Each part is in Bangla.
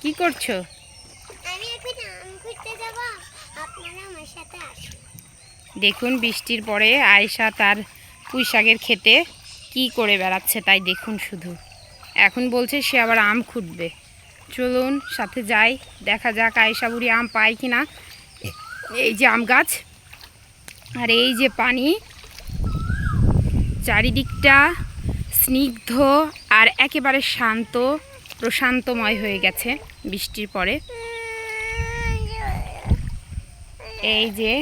কি করছো? আমি এখন আম খুঁজতে যাব, আপনারা আমার সাথে আসুন। দেখুন বৃষ্টির পরে আয়েশা তার পুঁই শাকের খেতে কি করে বেড়াচ্ছে তাই দেখুন শুধু। এখন বলছে সে আবার আম খুঁটবে। চলুন সাথে যাই, দেখা যাক আয়েশা বুড়ি আম পায় কি না। এই যে আম গাছ, আর এই যে পানি, চারিদিকটা স্নিগ্ধ আর একেবারে শান্ত প্রশান্তময় হয়ে গেছে বৃষ্টির পরে। এই যে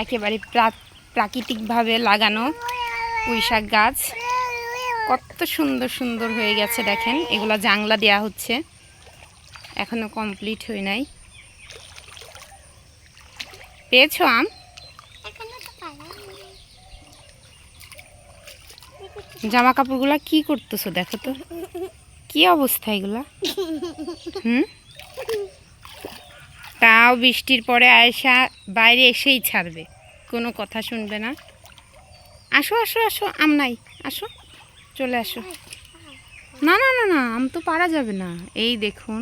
একেবারে প্রাকৃতিকভাবে লাগানো পুঁই শাক গাছ কত সুন্দর সুন্দর হয়ে গেছে দেখেন। এগুলা জাংলা দেয়া হচ্ছে, এখনো কমপ্লিট হয়ে নাই। পেয়েছো আম? জামা কাপড়গুলা কি করতেছো দেখো তো, কি অবস্থা এগুলা। তাও বৃষ্টির পরে আয়েশা বাইরে এসেই ছাড়বে, কোনো কথা শুনবে না। আসো আসো আসো, আম নাই, আসো চলে আসো। না না না না, আম তো পারা যাবে না। এই দেখুন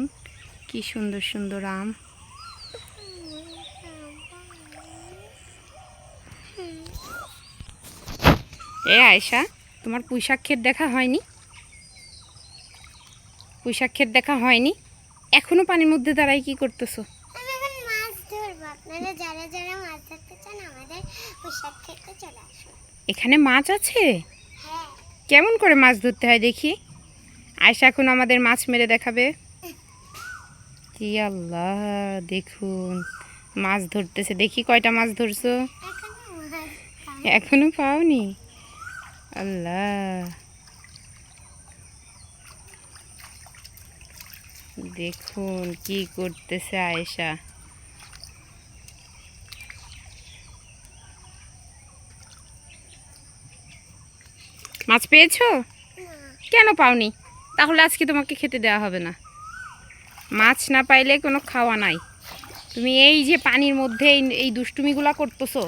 কি সুন্দর সুন্দর আম। এ আয়েশা, তোমার পুঁই শাক ক্ষেত দেখা হয়নি? পুঁই শাক ক্ষেত দেখা হয়নি? এখনো পানির মধ্যে দাঁড়াই কি করতেছো? এখানে মাছ আছে? কেমন করে মাছ ধরতে হয় দেখি? আয়েশা এখন আমাদের মাছ মেরে দেখাবে। কি আল্লাহ, দেখুন মাছ ধরতেছে। দেখি কয়টা মাছ ধরছো? এখনো পাওনি? আল্লাহ, দেখুন কি করতেছে আয়েশা। মাছ পেয়েছো? কেন পাওনি? তাহলে আজকে তোমাকে খেতে দেওয়া হবে না। মাছ না পাইলে কোনো খাওয়া নাই। তুমি এই যে পানির মধ্যে এই দুষ্টুমিগুলা করতেছো,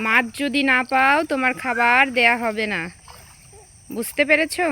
মাছ যদি না পাও তোমার খাবার দেয়া হবে না, বুঝতে পেরেছো?